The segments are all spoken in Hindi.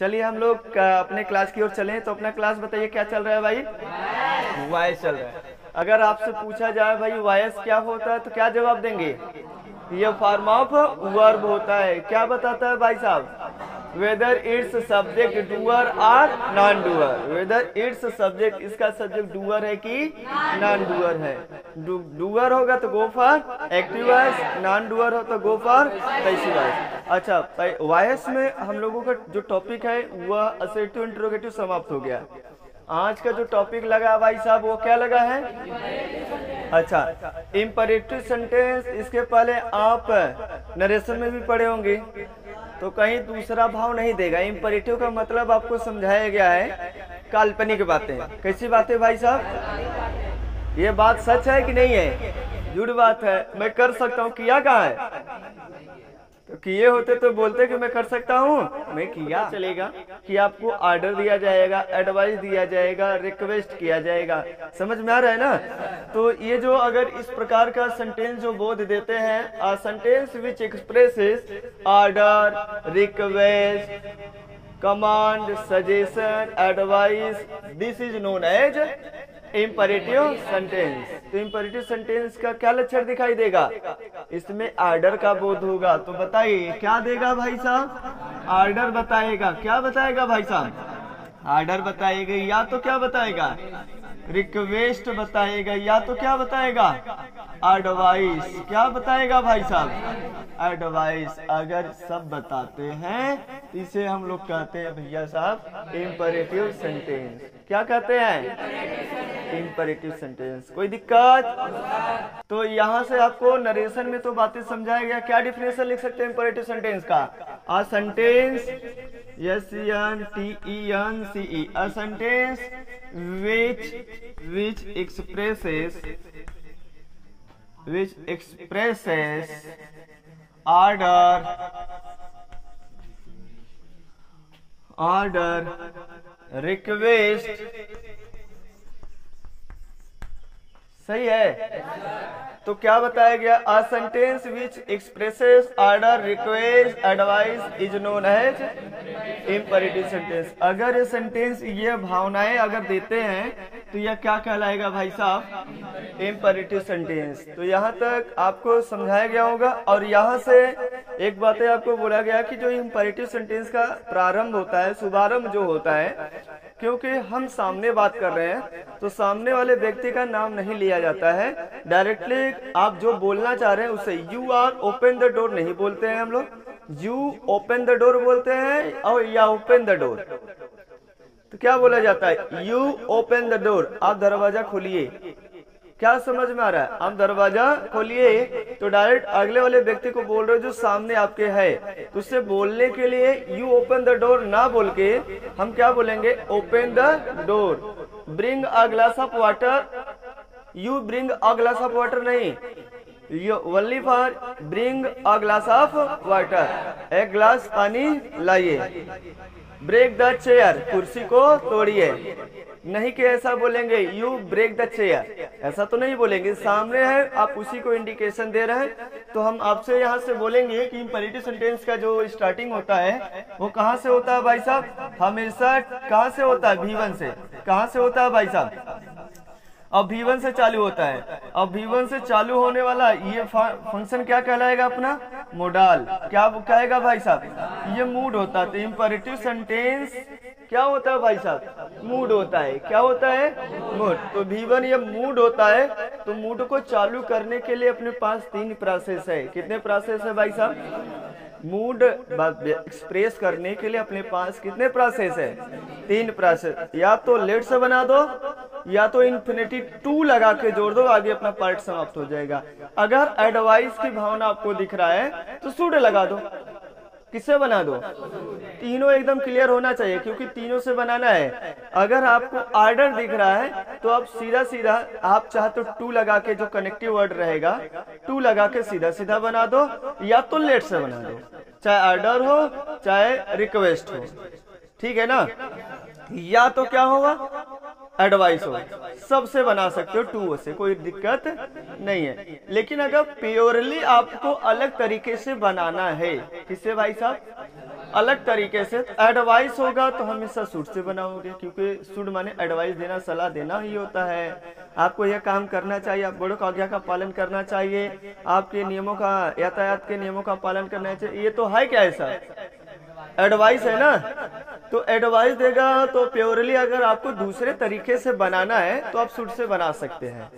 चलिए हम लोग अपने क्लास की ओर चलें। तो अपना क्लास बताइए क्या चल रहा है भाई? वॉइस चल रहा है। अगर आपसे पूछा जाए भाई वॉइस क्या होता है तो क्या जवाब देंगे? ये फॉर्म ऑफ वर्ब होता है। क्या बताता है भाई साहब? वेदर इट्स सब्जेक्ट डूअर और non doer. Whether it's subject, इसका सब्जेक्ट डूअर है कि नॉन डूअर है। डूअर होगा तो go for active voice, non doer हो तो गो फॉर पैसिव वॉइस। अच्छा, वॉइस में हम लोगों का जो टॉपिक है वह असर्टिव इंटरोगेटिव समाप्त हो गया। आज का जो टॉपिक लगा भाई साहब वो क्या लगा है? अच्छा, इम्परेटिव सेंटेंस। इसके पहले आप नरेशन में भी पढ़े होंगे तो कहीं दूसरा भाव नहीं देगा। इम्परेटिव का मतलब आपको समझाया गया है काल्पनिक बातें। कैसी बातें भाई साहब? ये बात सच है कि नहीं है? झूठ बात है। मैं कर सकता हूँ, किया कहाँ है? तो किए होते तो बोलते कि मैं कर सकता हूँ, मैं किया। चलेगा कि आपको ऑर्डर दिया जाएगा, एडवाइस दिया जाएगा, रिक्वेस्ट किया जाएगा। समझ में आ रहा है ना? तो ये जो अगर इस प्रकार का सेंटेंस जो बोध देते हैं, sentence which expresses order, request, command, suggestion, advice, this is known as imperative sentence. तो इम्परेटिव सेंटेंस का क्या लक्षण दिखाई देगा? इसमें ऑर्डर का बोध होगा। तो बताइए क्या देगा भाई साहब? ऑर्डर बताएगा। क्या बताएगा भाई साहब? ऑर्डर बताएगा। या तो क्या बताएगा? रिक्वेस्ट बताएगा। या तो क्या बताएगा? एडवाइस। क्या बताएगा भाई साहब? एडवाइस। अगर सब बताते हैं इसे हम लोग कहते हैं भैया साहब इम्परेटिव सेंटेंस। क्या कहते हैं? Imperative sentence. कोई दिक्कत? तो यहाँ से आपको नरेशन में तो बातें समझाया गया। क्या डिफिनेशन लिख सकते हैं इम्परेटिव सेंटेंस का? A sentence, SENTENCE, a sentence which expresses order, request। सही है? तो क्या बताया गया? A sentence which expresses order, request, advice is known as imperative sentence. अगर ये सेंटेंस ये भावनाएं अगर देते हैं तो यह क्या कहलाएगा भाई साहब? Imperative sentence. तो यहाँ तक आपको समझाया गया होगा। और यहाँ से एक बात है, आपको बोला गया कि जो इम्परेटिव सेंटेंस का प्रारंभ होता है, शुभारंभ जो होता है, क्योंकि हम सामने बात कर रहे हैं तो सामने वाले व्यक्ति का नाम नहीं लिया जाता है। डायरेक्टली आप जो बोलना चाह रहे हैं उससे you are open the door नहीं बोलते हैं हम लोग। यू ओपन द डोर बोलते हैं और या ओपन द डोर। तो क्या बोला जाता है? You open the door. आप दरवाजा खोलिए। क्या समझ में आ रहा है? आप दरवाजा खोलिए तो डायरेक्ट अगले वाले व्यक्ति को बोल रहे हो जो सामने आपके है। तो उससे बोलने के लिए यू ओपन द डोर ना बोल के हम क्या बोलेंगे? Open the door. Bring a glass of water. You bring a glass of water नहीं, you only for bring a glass of water. एक ग्लास पानी लाइए। Break the chair. कुर्सी को तोड़िए। नहीं कि ऐसा बोलेंगे यू ब्रेक द चेयर, ऐसा तो नहीं बोलेंगे। सामने है, आप उसी को इंडिकेशन दे रहे हैं। तो हम आपसे यहाँ से बोलेंगे कि इम्परेटिव सेंटेंस का जो स्टार्टिंग होता है वो कहाँ से होता है भाई साहब? हमेशा कहाँ से होता है? V1 से। कहाँ से होता है भाई साहब? अब V1 से चालू होता है। अब V1 से चालू होने वाला ये फंक्शन क्या कहलाएगा? अपना मोडाल। क्या कहेगा भाई साहब? ये मूड होता है। तो इम्परेटिव सेंटेंस क्या होता है भाई साहब? मूड होता है। क्या होता है? मूड। तो V1 ये मूड होता है। तो मूड को चालू करने के लिए अपने पास 3 प्रोसेस है। कितने प्रोसेस है भाई साहब? मूड एक्सप्रेस करने के लिए अपने पास कितने प्रोसेस है? 3 प्रोसेस। या तो लेट से बना दो या तो इन्फिनिटी टू लगा के जोड़ दो, आगे अपना पार्ट समाप्त हो जाएगा। अगर एडवाइस की भावना आपको दिख रहा है तो शुड लगा दो। किससे बना दो? तीनों एकदम क्लियर होना चाहिए क्योंकि तीनों से बनाना है। अगर आपको ऑर्डर दिख रहा है तो आप सीधा सीधा आप चाहे तो टू लगा के जो कनेक्टिव वर्ड रहेगा टू लगा के सीधा सीधा बना दो, या तो लेट से बना दो। चाहे ऑर्डर हो चाहे रिक्वेस्ट हो, ठीक है ना? या तो क्या होगा? एडवाइस हो। सबसे बना सकते हो, टू से कोई दिक्कत नहीं है। लेकिन अगर प्योरली आपको अलग तरीके से बनाना है, किससे भाई साहब? अलग तरीके से। एडवाइस होगा तो हमेशा शुड से बनाओगे, क्योंकि शुड माने एडवाइस देना, सलाह देना ही होता है। आपको यह काम करना चाहिए, आप बड़ों का आज्ञा का पालन करना चाहिए, आपके नियमों का, यातायात के नियमों का पालन करना चाहिए। ये तो है क्या, ऐसा एडवाइस है ना। तो एडवाइस देगा तो प्योरली अगर आपको दूसरे तरीके से बनाना है तो आप शुड से बना सकते हैं।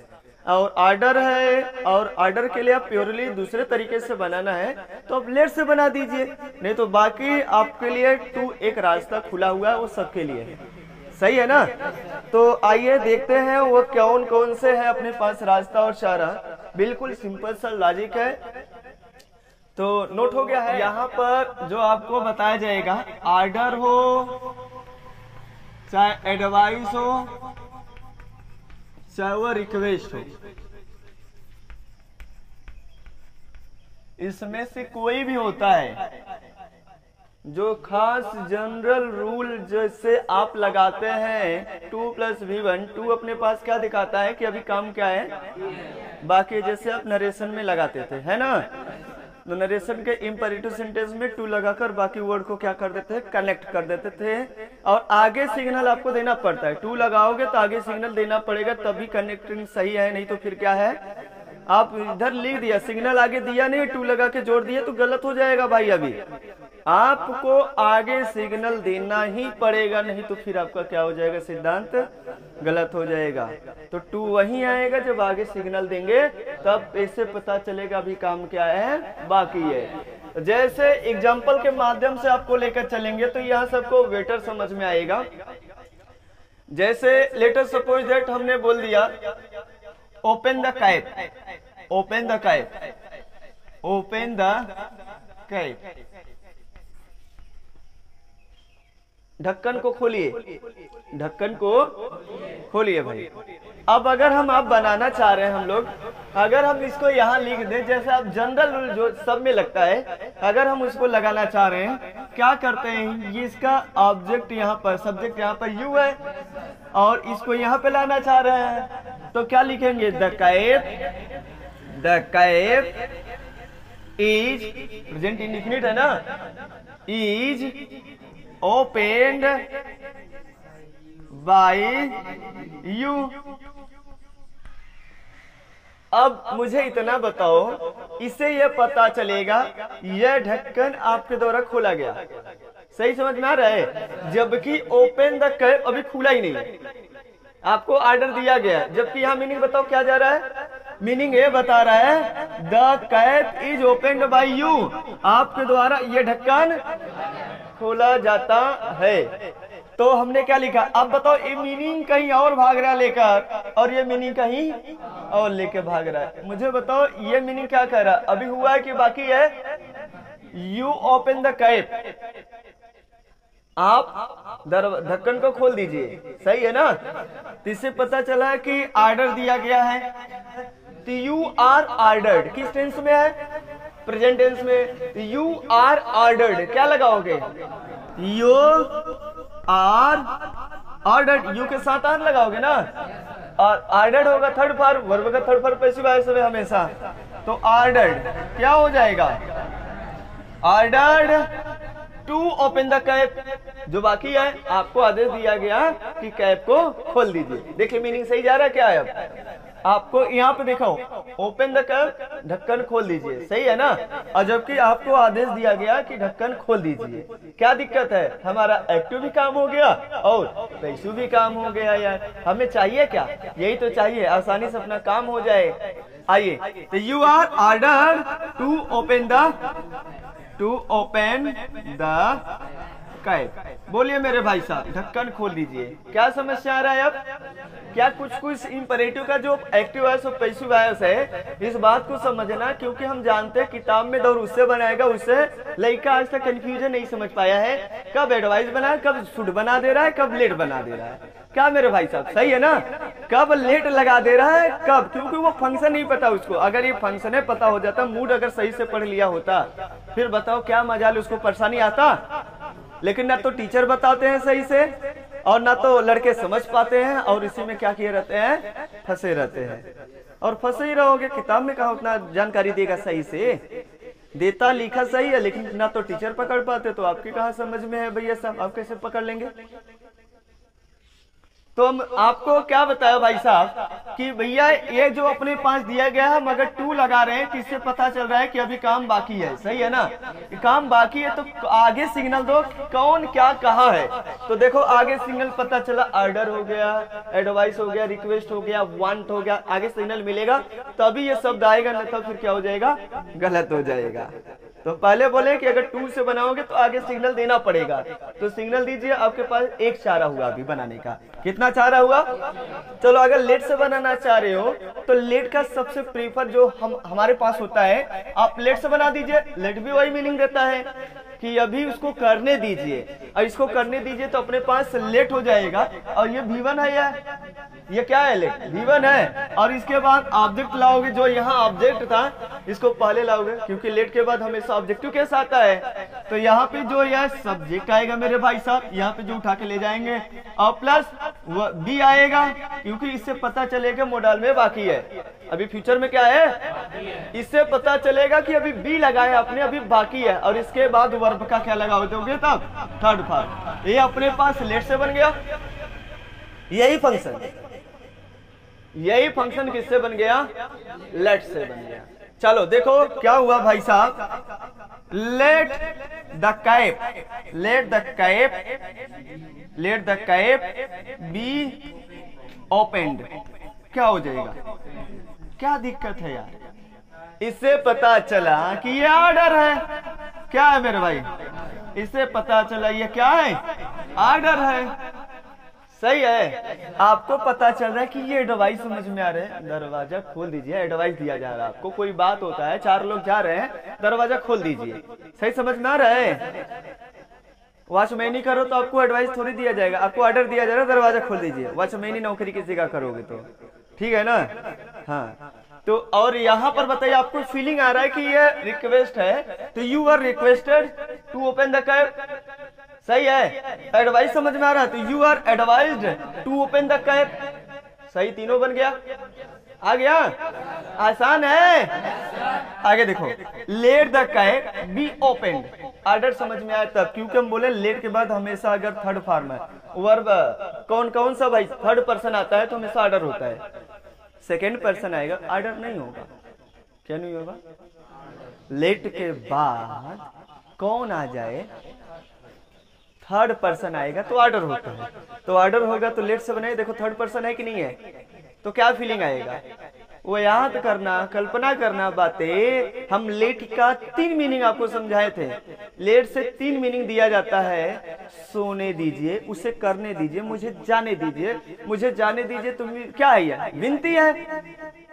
और आर्डर है, और आर्डर के लिए आप प्योरली दूसरे तरीके से बनाना है तो आप लेट से बना दीजिए, नहीं तो बाकी आपके लिए टू एक रास्ता खुला हुआ है, वो सबके लिए है। सही है ना। तो आइए देखते हैं वो कौन कौन से है अपने पास रास्ता और चारा। बिल्कुल सिंपल सा लॉजिक है, तो नोट हो गया है। यहाँ पर जो आपको बताया जाएगा, आर्डर हो चाहे एडवाइस हो चाहे वो रिक्वेस्ट हो, इसमें से कोई भी होता है जो खास जनरल रूल जैसे आप लगाते हैं 2+V1, 2 अपने पास क्या दिखाता है कि अभी काम क्या है, बाकी जैसे आप नरेशन में लगाते थे, है ना। तो नरेशन के इम्पेरेटिव सेंटेंस में 2 लगाकर बाकी वर्ड को क्या कर देते थे, कनेक्ट कर देते थे। और आगे सिग्नल आपको देना पड़ता है, 2 लगाओगे तो आगे सिग्नल देना पड़ेगा, तभी कनेक्टिंग सही है, नहीं तो फिर क्या है, आप इधर लिख दिया सिग्नल आगे दिया नहीं, 2 लगा के जोड़ दिया तो गलत हो जाएगा भाई। अभी आपको आगे सिग्नल देना ही पड़ेगा, नहीं तो फिर आपका क्या हो जाएगा, सिद्धांत गलत हो जाएगा। तो 2 वही आएगा जब आगे सिग्नल देंगे, तब ऐसे पता चलेगा अभी काम क्या है, बाकी है। जैसे एग्जाम्पल के माध्यम से आपको लेकर चलेंगे तो यहाँ सबको वेटर समझ में आएगा। जैसे लेटर सपोज दैट हमने बोल दिया open the cap, open the cap, open the cap, ढक्कन को खोलिए, ढक्कन को खोलिए भाई। अब अगर हम आप बनाना चाह रहे हैं हम लोग, अगर हम इसको यहाँ लिख दें, जैसे आप जनरल रूल जो सब में लगता है, अगर हम उसको लगाना चाह रहे हैं, क्या करते हैं, ये इसका ऑब्जेक्ट यहाँ पर, सब्जेक्ट यहाँ पर यू है, और इसको यहाँ पे लाना चाह रहे हैं, तो क्या लिखेंगे, the cap is, present indefinite है ना, इज opened by you। अब मुझे इतना बताओ, इससे यह पता चलेगा यह ढक्कन आपके द्वारा खोला गया। सही समझ में आ रहा है, जबकि ओपन द कैप अभी खुला ही नहीं, आपको ऑर्डर दिया गया, जबकि यहाँ मीनिंग बताओ क्या जा रहा है, मीनिंग ये बता रहा है the cap is opened by you, आपके द्वारा यह ढक्कन खोला जाता है। तो हमने क्या लिखा, अब बताओ ये मीनिंग कहीं और भाग रहा है लेकर, और ये मीनिंग कहीं और लेके भाग रहा है। मुझे बताओ ये मीनिंग क्या कह रहा है, अभी हुआ है कि बाकी है, यू ओपन द कैप, आप ढक्कन को खोल दीजिए। सही है ना। तो इससे पता चला कि ऑर्डर दिया गया है, तो यू आर ऑर्डर्ड किस टेंस में है, प्रेजेंट टेंस में। यू आर ऑर्डर्ड क्या लगाओगे, यू आर ऑर्डर्ड, यू के साथ आर लगाओगे ना, और ऑर्डर्ड होगा थर्ड फॉर्म, वर्ब का थर्ड फॉर्म पैसिव वॉइस में हमेशा, तो ऑर्डर्ड क्या हो जाएगा, ordered to open the cap. जो बाकी है आपको आदेश दिया गया कि कैप को खोल दीजिए। देखिए मीनिंग सही जा रहा है क्या है, अब आपको यहाँ पे देखो ओपन द कैप, ढक्कन खोल दीजिए, सही है ना। और जबकि आपको आदेश दिया गया कि ढक्कन खोल दीजिए, क्या दिक्कत है, हमारा एक्टिव भी काम हो गया और पैसिव भी काम हो गया। यार हमें चाहिए क्या, यही तो चाहिए, आसानी से अपना काम हो जाए। आइए, तो you are ordered to open the cap. बोलिए मेरे भाई साहब, ढक्कन खोल दीजिए। क्या समस्या आ रहा है अब, क्या कुछ इंपरेटिव का जो एक्टिव वॉइस और पैसिव वॉइस है, इस बात को समझना, क्योंकि हम जानते हैं किताब में दौर उससे बनाएगा, उससे लड़का आज तक कंफ्यूजन नहीं समझ पाया है, कब एडवाइस बना है, कब शुड बना दे रहा है, कब लेट बना दे रहा है। क्या मेरे भाई साहब सही है ना, कब लेट लगा दे रहा है, कब, क्योंकि वो फंक्शन नहीं पता उसको। अगर ये फंक्शन है पता हो जाता, मूड अगर सही से पढ़ लिया होता, फिर बताओ क्या मजाल उसको परेशानी आता। लेकिन ना तो टीचर बताते हैं सही से, और ना तो लड़के समझ पाते हैं, और इसी में क्या किए रहते हैं, फंसे रहते हैं। और फंसे ही रहोगे, किताब में कहा उतना जानकारी देगा सही से। देता लिखा सही है, लेकिन ना तो टीचर पकड़ पाते, तो आपके कहाँ समझ में है भैया साहब, आप कैसे पकड़ लेंगे? तो हम आपको क्या बताया भाई साहब कि भैया ये जो अपने पास दिया गया है, मगर 2 लगा रहे हैं, किससे पता चल रहा है कि अभी काम बाकी है, सही है ना? काम बाकी है तो आगे सिग्नल दो कौन क्या कहा है। तो देखो आगे सिग्नल पता चला, ऑर्डर हो गया, एडवाइस हो गया, रिक्वेस्ट हो गया, वांट हो गया, आगे सिग्नल मिलेगा तभी ये शब्द आएगा, नहीं तो फिर क्या हो जाएगा, गलत हो जाएगा। तो पहले बोले कि अगर 2 से बनाओगे तो आगे सिग्नल देना पड़ेगा, तो सिग्नल दीजिए। आपके पास एक चारा हुआ अभी बनाने का, कितना चारा हुआ? चलो अगर लेट से बनाना चाह रहे हो तो लेट का सबसे प्रीफर जो हमारे पास होता है, आप लेट से बना दीजिए। लेट भी वही मीनिंग देता है कि अभी उसको करने दीजिए, और इसको करने दीजिए तो अपने पास लेट हो जाएगा। और ये V1 है यार, ये क्या है? लेट V1 है। और इसके बाद ऑब्जेक्ट लाओगे, जो यहाँ ऑब्जेक्ट था इसको पहले लाओगे, क्योंकि लेट के बाद हमेशा ऑब्जेक्टिव केस आता है। तो यहाँ पे जो यह सब्जेक्ट आएगा मेरे भाई साहब, यहाँ पे जो उठा के ले जाएंगे, और प्लस बी आएगा, क्योंकि इससे पता चलेगा मोडल में बाकी है, अभी फ्यूचर में क्या है, इससे पता चलेगा कि अभी बी लगाया आपने, अभी बाकी है। और इसके बाद वर्ब का क्या लगा दोगे तब, थर्ड फॉर्म। ये अपने पास लेट से बन गया। यही फंक्शन किससे बन गया? लेट से बन गया। चलो देखो क्या हुआ भाई साहब, let the cap be opened, क्या हो जाएगा? क्या दिक्कत है यार? इससे पता चला कि ये ऑर्डर है। क्या है मेरे भाई? इससे पता चला ये क्या है? ऑर्डर है। सही है, आपको पता चल रहा है कि ये एडवाइस समझ में आ रहा है। दरवाजा खोल दीजिए, एडवाइस दिया जा रहा है आपको। कोई बात होता है, 4 लोग जा रहे हैं, दरवाजा खोल दीजिए। सही समझ में आ रहा है? वॉचमैनी करो तो आपको एडवाइस थोड़ी दिया जाएगा, आपको ऑर्डर दिया जाएगा दरवाजा खोल दीजिए। वॉचमैनी नौकरी किसी का करोगे तो ठीक है ना? हाँ, तो और यहाँ पर बताइए, आपको फीलिंग आ रहा है कि ये रिक्वेस्ट है, तो you are requested to open the cap. सही है, एडवाइस समझ में आ रहा है, तो you are advised to open the cap. सही, तीनों बन गया। आ गया? आसान है। आगे देखो, let the cap be open, order समझ में आया तब, क्योंकि हम बोले लेट के बाद हमेशा अगर थर्ड फॉर्म है, वर्ब कौन सा भाई, थर्ड पर्सन आता है तो हमेशा ऑर्डर होता है। सेकेंड पर्सन आएगा, ऑर्डर नहीं होगा। क्या नहीं होगा? लेट के बाद कौन आ जाए, थर्ड पर्सन आएगा तो ऑर्डर होता है। तो ऑर्डर होगा तो लेट से बनाए। देखो थर्ड पर्सन है कि नहीं है, तो क्या फीलिंग आएगा? वो याद करना, कल्पना करना बातें। हम लेट का 3 मीनिंग आपको समझाए थे। लेट से 3 मीनिंग दिया जाता है, सोने दीजिए, उसे करने दीजिए, मुझे जाने दीजिए। मुझे जाने दीजिए तुम क्या है? ये विनती है,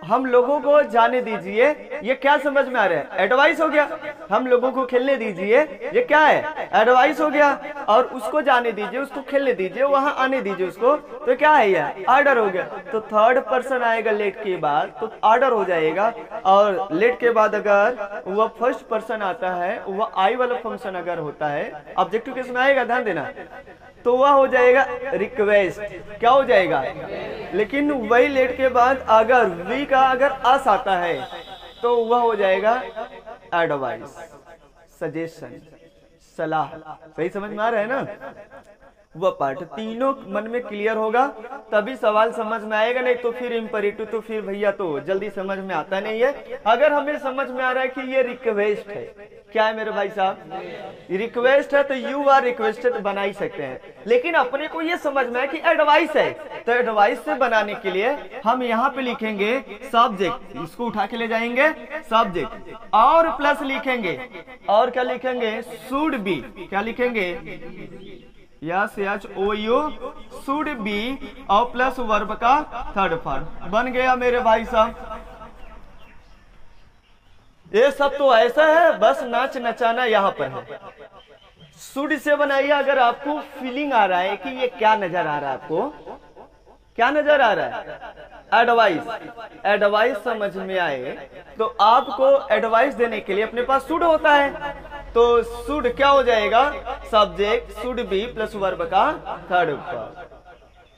हम लोगों को जाने दीजिए। ये क्या समझ में आ रहा है? एडवाइस हो गया। हम लोगों को खेलने दीजिए, ये क्या है? एडवाइस हो गया। और उसको जाने दीजिए, उसको खेलने दीजिए, वहां आने दीजिए उसको, तो क्या है? ये ऑर्डर हो गया। तो थर्ड पर्सन आएगा लेट के बाद तो ऑर्डर हो जाएगा। और लेट के बाद अगर वह फर्स्ट पर्सन आता है, वह आई वाला फंक्शन अगर होता है, ऑब्जेक्टिव केस में आएगा, ध्यान देना, तो वह हो जाएगा रिक्वेस्ट। क्या हो जाएगा? लेकिन वही लेट के बाद अगर वी का अगर अस आता है तो वह हो जाएगा एडवाइस, सजेशन, सलाह। सही समझ में आ रहा है ना? वह पार्ट तीनों मन में क्लियर होगा तभी सवाल समझ में आएगा, नहीं तो फिर इम्परेटिव तो फिर भैया तो जल्दी समझ में आता नहीं है। अगर हमें समझ में आ रहा है कि ये रिक्वेस्ट है, क्या है मेरे भाई साहब? रिक्वेस्ट है तो यू आर रिक्वेस्टेड बना ही सकते हैं। लेकिन अपने को ये समझ में है कि एडवाइस है, तो एडवाइस से बनाने के लिए हम यहाँ पे लिखेंगे सब्जेक्ट, इसको उठा के ले जाएंगे सब्जेक्ट, और प्लस लिखेंगे, और क्या लिखेंगे? Should be. क्या लिखेंगे? SHOU शुड बी, और प्लस वर्ब का थर्ड फॉर्म। बन गया मेरे भाई साहब। ये सब तो ऐसा है, बस नाच नचाना यहाँ पर है। शुड से बनाइए। अगर आपको फीलिंग आ रहा है कि ये क्या नजर आ रहा है, आपको क्या नजर आ रहा है? एडवाइस। एडवाइस समझ में आए तो आपको एडवाइस देने के लिए अपने पास शुड होता है, तो शुड क्या हो जाएगा? Subject should be plus verb का थर्ड फॉर्म।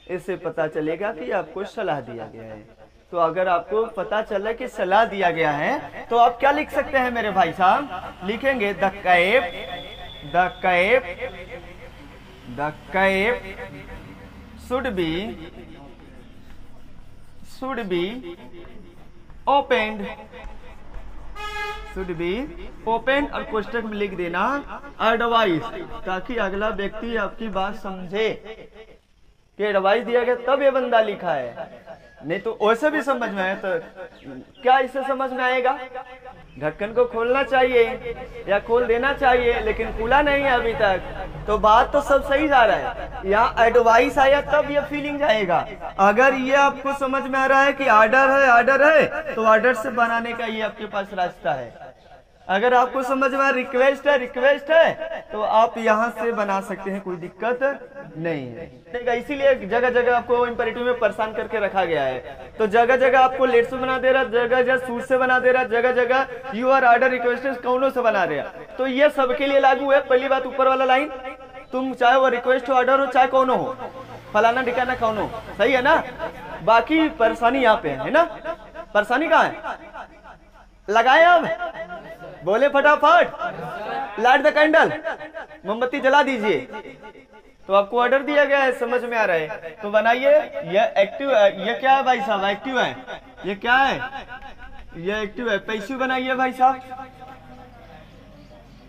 इससे पता चलेगा कि आपको सलाह दिया गया है। तो अगर आपको पता चला कि सलाह दिया गया है तो आप क्या लिख सकते हैं मेरे भाई साहब? लिखेंगे the cap should be open और कोष्टक में लिख देना एडवाइस, ताकि अगला व्यक्ति आपकी बात समझे कि एडवाइस दिया गया तब ये बंदा लिखा है, नहीं तो वैसे भी समझ में आए तो क्या इससे समझ में आएगा? ढक्कन को खोलना चाहिए या खोल देना चाहिए, लेकिन खुला नहीं है अभी तक, तो बात तो सब सही जा रहा है। यहाँ एडवाइस आया तब ये फीलिंग जाएगा। अगर ये आपको समझ में आ रहा है कि आर्डर है तो आर्डर से बनाने का ये आपके पास रास्ता है। अगर आपको समझ में रिक्वेस्ट है तो आप यहाँ से बना सकते हैं, कोई दिक्कत नहीं है। इसीलिए जगह जगह आपको इंपेरेटिव में परेशान करके रखा गया है। तो जगह जगह आपको लेट से बना दे रहा, जगह जगह सूट से बना दे रहा, जगह जगह यू आर ऑर्डर रिक्वेस्ट कौनों से बना दे रहा। तो ये सबके लिए लागू है। पहली बात, ऊपर वाला लाइन, तुम चाहे वो रिक्वेस्ट हो, ऑर्डर हो, चाहे कौन हो, फलाना ठिकाना कौन हो, सही है ना? बाकी परेशानी यहाँ पे है ना? परेशानी कहाँ है? लगाए अब बोले फटाफट, लाइट द कैंडल, मोमबत्ती जला दीजिए। तो आपको ऑर्डर दिया गया है, समझ में आ रहा है, तो बनाइए। ये एक्टिव है, ये क्या है भाई साहब? एक्टिव है। ये क्या है? ये एक्टिव है। पैसिव बनाइए भाई साहब।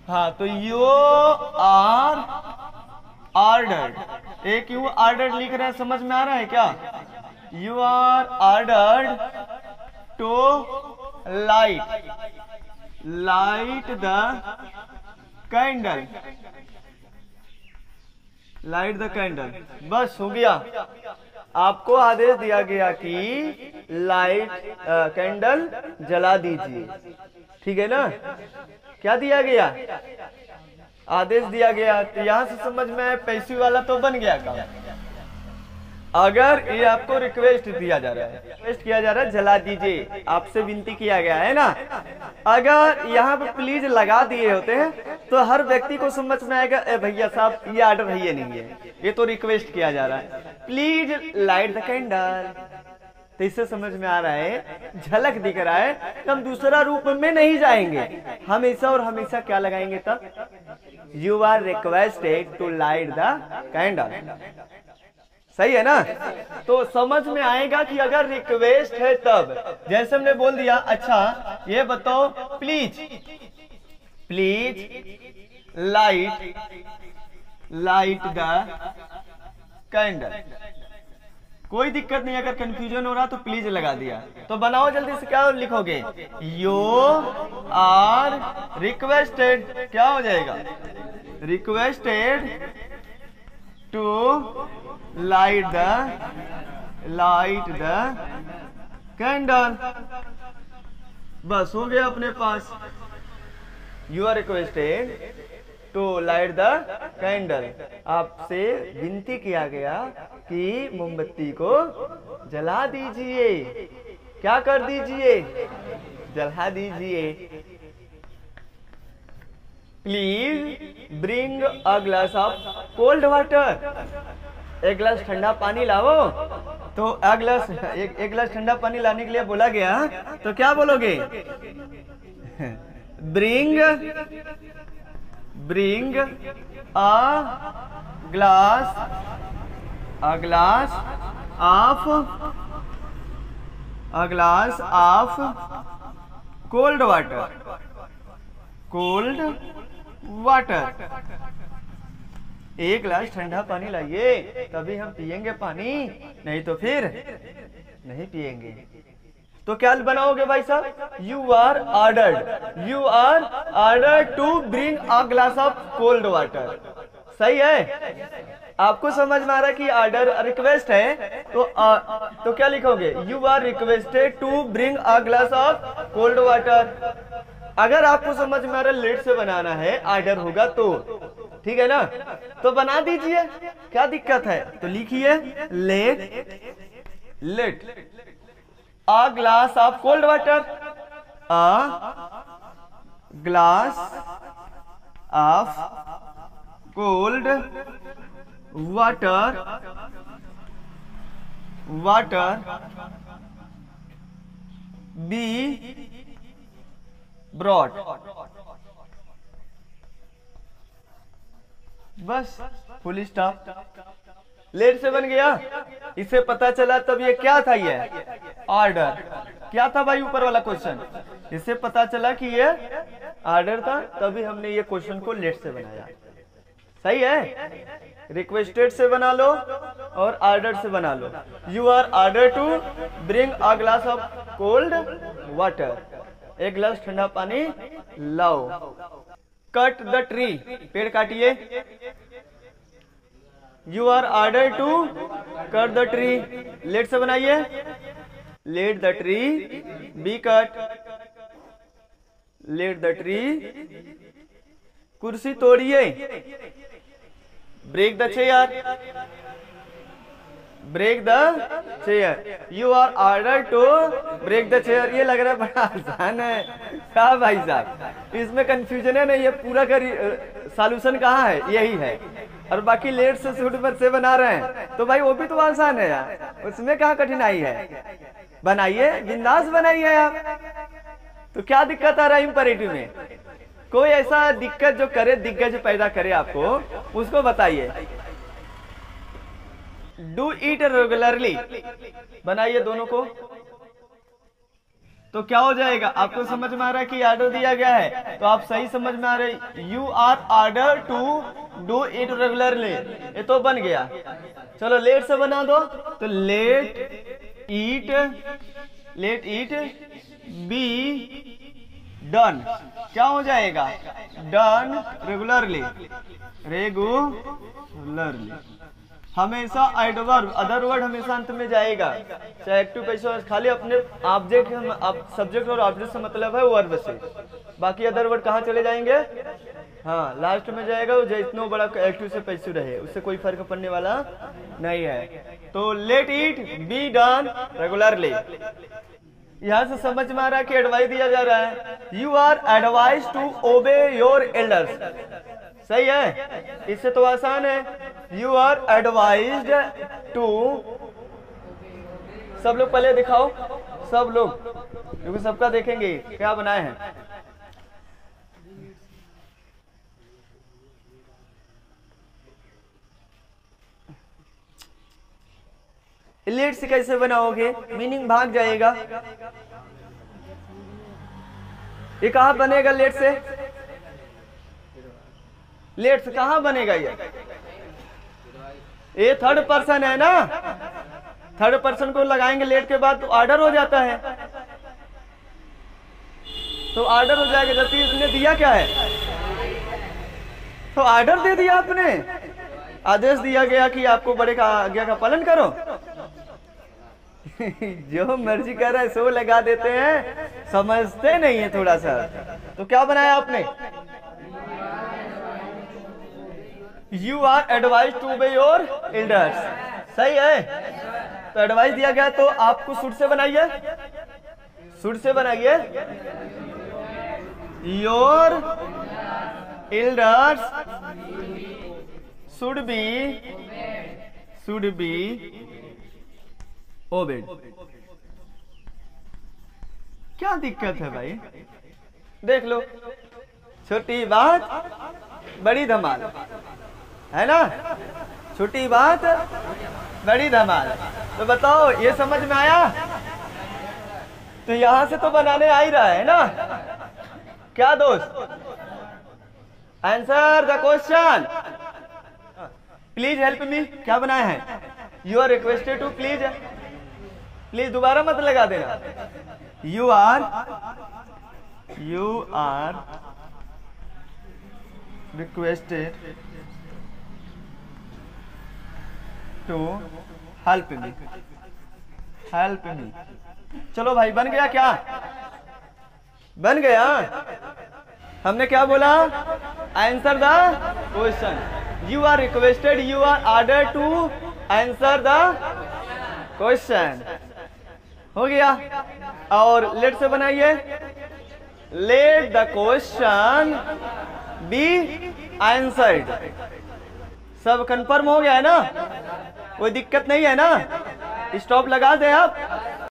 हाँ, तो यू आर ऑर्डर्ड, एक यू ऑर्डर्ड लिख रहे हैं, समझ में आ रहा है क्या? You are ordered to light the candle, light the candle. बस हो गया। आपको आदेश दिया गया कि लाइट कैंडल जला दीजिए, ठीक है ना? क्या दिया गया? आदेश दिया गया। तो यहां से समझ में पैसिव वाला तो बन गया काम। अगर ये आपको रिक्वेस्ट दिया जा रहा है, रिक्वेस्ट किया जा रहा है जला दीजिए, आपसे विनती किया गया है ना, अगर यहाँ पे प्लीज लगा दिए होते हैं तो हर व्यक्ति को समझ में आएगा, ए भैया साहब ये ऑर्डर है, ये नहीं है, ये तो रिक्वेस्ट किया जा रहा है, प्लीज लाइट द कैंडल। तो इससे समझ में आ रहा है, झलक दिख रहा है। हम दूसरा रूप में नहीं जाएंगे, हमेशा और हमेशा क्या लगाएंगे तब? You are requested to light the candle, सही है ना? तो समझ में आएगा कि अगर रिक्वेस्ट है तब, जैसे हमने बोल दिया, अच्छा ये बताओ प्लीज लाइट द कैंडल। कोई दिक्कत नहीं, अगर कंफ्यूजन हो रहा तो प्लीज लगा दिया। तो बनाओ जल्दी से, क्या लिखोगे? यू आर रिक्वेस्टेड, क्या हो जाएगा? Requested to light the candle. बस हो गया अपने पास। You are requested to light the candle. आपसे विनती किया गया कि मोमबत्ती को जला दीजिए। क्या कर दीजिए? जला दीजिए। Please bring a glass of cold water. एक गिलास ठंडा पानी लाओ। तो एक गिलास ठंडा पानी लाने के लिए बोला गया, तो क्या बोलोगे? Bring a glass of cold water. एक गिलास ठंडा पानी लाइए, तभी हम पियेंगे पानी, नहीं तो फिर नहीं पियेंगे। तो क्या बनाओगे भाई साहब? You are ordered to bring a glass of cold water. सही है? आपको समझ में आ रहा है कि ऑर्डर रिक्वेस्ट है, तो क्या लिखोगे? You are requested to bring a glass of cold water. अगर आपको समझ में आ रहा है लेट से बनाना है, ऑर्डर होगा तो, ठीक है ना? तो बना दीजिए, क्या दिक्कत है? तो लिखिए let a glass of cold water, a glass of cold water be brought. बस फुल स्टॉप। लेट से बन गया, इसे पता चला तब ये क्या था, ये ऑर्डर क्या था भाई ऊपर वाला क्वेश्चन, इससे पता चला कि ये ऑर्डर था, तभी हमने ये क्वेश्चन को लेट से बनाया। सही है, रिक्वेस्टेड से बना लो और ऑर्डर से बना लो। You are order to bring a glass of cold water, एक गिलास ठंडा पानी लाओ। कट द ट्री, पेड़ काटिए। You are order to cut the tree, let से बनाइए। Let the tree be cut, let the tree. कुर्सी तोड़िए, break the chair, break the chair. You are order to break the chair. ये लग रहा है बड़ा आसान है क्या भाई साहब, इसमें कंफ्यूजन है नहीं, ये पूरा का सॉल्यूशन कहाँ है, यही है। और बाकी लेट से शुड पर से बना रहे हैं तो भाई वो भी तो आसान है यार, उसमें कहाँ कठिनाई है। बनाइए, बिंदास बनाइए आप। तो क्या दिक्कत आ रहा है इंपरेटिव में? कोई ऐसा दिक्कत जो करे, दिग्गज पैदा करे आपको, उसको बताइए। डू इट रेगुलरली, बनाइए दोनों को। तो क्या हो जाएगा, आपको समझ में आ रहा है कि ऑर्डर दिया गया है तो आप सही समझ में आ रहे। You are order to do it regularly, ये तो बन गया। चलो लेट से बना दो, तो लेट ईट बी डन, क्या हो जाएगा, डन रेगुलरली। हमेशा एडवर्ब, अदर वर्ड हमेशा अंत में जाएगा, चाहे एक्टिव पैसिव, खाली अपने ऑब्जेक्ट, सब्जेक्ट और ऑब्जेक्ट से मतलब है वर्ब से, बाकी अदर वर्ड कहाँ चले जाएंगे, हाँ लास्ट में जाएगा। वो जितना बड़ा एक्टिव से पैसिव रहे उससे कोई फर्क पड़ने वाला नहीं है। तो let it be done regularly. यहाँ से समझ में आ रहा है कि एडवाइस दिया जा रहा है। You are advise to obey your elders, सही है, इससे तो आसान है। यू आर एडवाइज्ड टू, सब लोग पहले दिखाओ, सब लोग, क्योंकि सबका देखेंगे क्या बनाए हैं। लेट से कैसे बनाओगे, मीनिंग भाग जाएगा। ये कहाँ बनेगा लेट से, लेट से कहाँ बनेगा ये थर्ड पर्सन है ना, थर्ड पर्सन को लगाएंगे लेट के बाद तो ऑर्डर हो जाता है, तो ऑर्डर हो जाएगा। जबकि इसने दिया क्या है, तो ऑर्डर दे दिया आपने, आदेश दिया गया कि आपको बड़े का आज्ञा का पालन करो। जो मर्जी कर रहा है सो लगा देते हैं, समझते नहीं है थोड़ा सा। तो क्या बनाया आपने, you are advise to obey your elders, सही है। तो एडवाइस दिया गया तो आपको शुड से बनाइए, शुड से बनाइए। Your elders should be obeyed. क्या दिक्कत है भाई, देख लो, छोटी बात बड़ी धमाल है ना, छोटी बात बड़ी धमाल। तो बताओ ये समझ में आया, तो यहां से तो बनाने आ ही रहा है ना। क्या दोस्त, answer the question, please help me, क्या बनाया है। You are requested to, please दोबारा मत लगा देना। You are requested to help me, चलो भाई बन गया, क्या बन गया। हमने क्या बोला, answer the question. You are requested, you are order to answer the question, हो गया। और लेट से बनाइए, let the question be answered. सब कंफर्म हो गया है ना, कोई दिक्कत नहीं है ना, स्टॉप लगा दें आप।